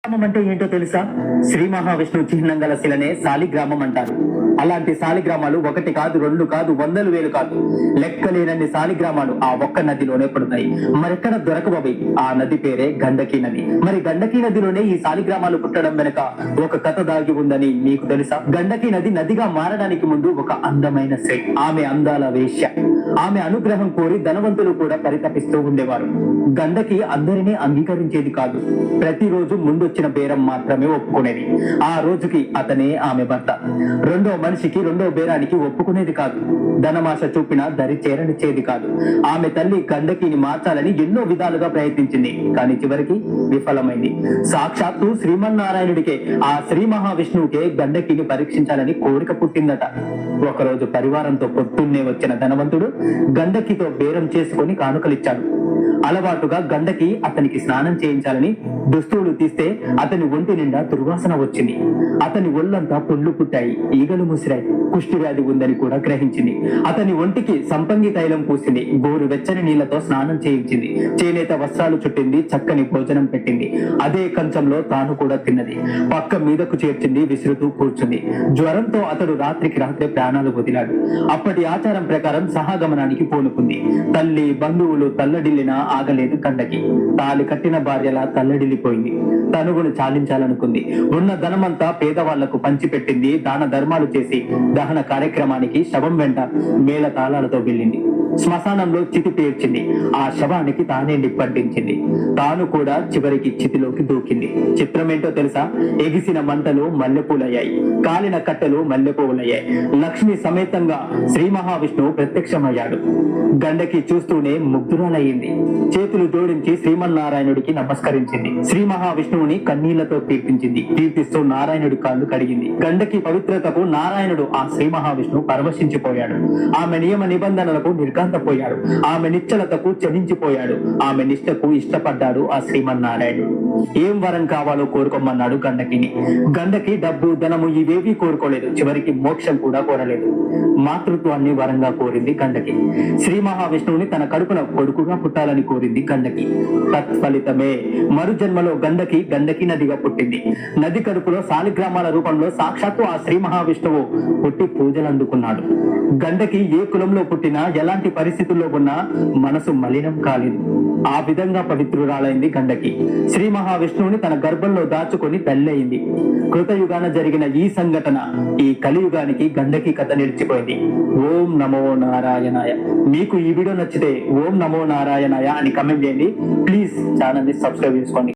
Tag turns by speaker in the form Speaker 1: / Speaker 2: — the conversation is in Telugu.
Speaker 1: గ్రామం అంటే ఏంటో తెలుసా? శ్రీ మహావిష్ణువు చిహ్నం గల శిలనే శాలిగ్రామం అంటారు. అలాంటి శాలిగ్రామాలు ఒకటి కాదు, రెండు కాదు, వందలు వేలు కాదు, లెక్కలేనన్ని శాలిగ్రామాలు ఆ ఒక్క నదిలోనే పడతాయి. మరెక్కడ దొరకబోయి? ఆ నది పేరే గండకీ నది. మరి గండకీ నదిలోనే ఈ శాలిగ్రామాలు పుట్టడం వెనుక ఒక కథ దాగి ఉందని మీకు తెలుసా? గండకీ నది నదిగా మారడానికి ముందు ఒక అందమైన స్త్రీ, ఆమె అందాల వేశ్య. ఆమె అనుగ్రహం కోరి ధనవంతులు కూడా పరితపిస్తూ ఉండేవారు. గండకి అందరినీ అంగీకరించేది కాదు. ప్రతిరోజు ముందొచ్చిన బేరం మాత్రమే ఒప్పుకునేది. ఆ రోజుకి అతనే ఆమె భర్త. రెండో మనిషికి, రెండో బేరానికి ఒప్పుకునేది కాదు. ధనమాశ చూపినా దరి చేరనిచ్చేది కాదు. ఆమె తల్లి గండకిని మార్చాలని ఎన్నో విధాలుగా ప్రయత్నించింది, కానీ చివరికి విఫలమైంది. సాక్షాత్తు శ్రీమన్నారాయణుడికే, ఆ శ్రీ మహావిష్ణువుకే గండకిని పరీక్షించాలని కోరిక పుట్టిందట. ఒకరోజు పరివారంతో పొద్దున్నే వచ్చిన ధనవంతుడు గండకితో బేరం చేసుకుని కానుకలిచ్చాడు. అలవాటుగా గండకి అతనికి స్నానం చేయించాలని దుస్తువులు తీస్తే అతని ఒంటి నిండా దుర్వాసన వచ్చింది. అతని ఒళ్ళంతా పుండ్లు పుట్టాయి, ఈగలు ముసిరాయి. కుష్టి వ్యాధి ఉందని కూడా గ్రహించింది. అతని ఒంటికి సంపంగి తైలం పూసింది. గోరు వెచ్చని నీళ్లతో స్నానం చేయించింది. చేనేత వస్త్రాలు చుట్టింది. చక్కని భోజనం పెట్టింది. అదే కంచంలో తాను కూడా తిన్నది. పక్క మీదకు చేర్చింది. విసురుతూ కూర్చుంది. జ్వరంతో అతడు రాత్రికి రాత్రే ప్రాణాలు వదిలాడు. అప్పటి ఆచారం ప్రకారం సహాగమనానికి పూనుకుంది. తల్లి, బంధువులు తల్లడిల్లినా ఆగలేదు గండకి. తాలి కట్టిన భార్యలా తల్లడిల్లిపోయింది. తనుగును చాలించాలనుకుంది. ఉన్న ధనమంతా పేదవాళ్లకు పంచిపెట్టింది. దాన ధర్మాలు చేసి దహన కార్యక్రమానికి శవం వెంట మేళ తాళాలతో వెళ్ళింది. శ్మశానంలో చితి పేర్చింది. ఆ శవానికి తానే నిప్పంటించింది. తాను కూడా చివరికి చితిలోకి దూకింది. చిత్రమేంటో తెలుసా? ఎగిసిన మంటలు మల్లెపూలయ్యాయి. కాలిన కట్టెలు మల్లెపూలయ్యాయి. లక్ష్మి సమేతంగా శ్రీ మహావిష్ణువు ప్రత్యక్షమయ్యాడు. గండకి చూస్తూనే ముగ్ధురాలయ్యింది. చేతులు జోడించి శ్రీమన్నారాయణుడికి నమస్కరించింది. శ్రీ మహావిష్ణువుని కన్నీళ్లతో కీర్తించింది. కీర్తిస్తూ నారాయణుడి కాళ్ళు కడిగింది. గండకి పవిత్రతకు నారాయణుడు, ఆ శ్రీ మహావిష్ణువు పరవశించిపోయాడు. ఆమె నియమ నిబంధనలకు నిర్ఘాంతపోయాడు. ఆమె నిశ్చలతకు చలించిపోయాడు. ఆమె నిష్టకు ఇష్టపడ్డాడు ఆ శ్రీమన్నారాయణుడు. ఏం వరం కావాలో కోరుకోమన్నాడు గండకిని. గండకి డబ్బు, ధనము ఇవేవీ కోరుకోలేదు. చివరికి మోక్షం కూడా కోరలేదు. మాతృత్వాన్ని వరంగా కోరింది గండకి. శ్రీ మహావిష్ణువుని తన కడుపున కొడుకుగా పుట్టాలని కోరింది గండకి. తత్ఫలితమే మరు జన్మలో గండకి గండకి నదిగా పుట్టింది. నది కడుపులో శాలిగ్రామాల రూపంలో సాక్షాత్తు ఆ శ్రీ మహావిష్ణువు పుట్టి పూజలు అందుకున్నాడు. గండకి ఏ కులంలో పుట్టినా, ఎలాంటి పరిస్థితుల్లో ఉన్నా మనసు మలినం కాలేదు. ఆ విధంగా పవిత్రురాలైంది గండకి. శ్రీ మహావిష్ణువుని తన గర్భంలో దాచుకొని తల్లయింది. కృతయుగాన జరిగిన ఈ సంఘటన ఈ కలియుగానికి గండకి కథ నిలిచిపోయింది. ఓం నమో నారాయణాయ. మీకు ఈ వీడియో నచ్చితే ఓం నమో నారాయణాయ అని కమెంట్ చేయండి. ప్లీజ్ ఛానల్ ని సబ్స్క్రైబ్ చేసుకోండి.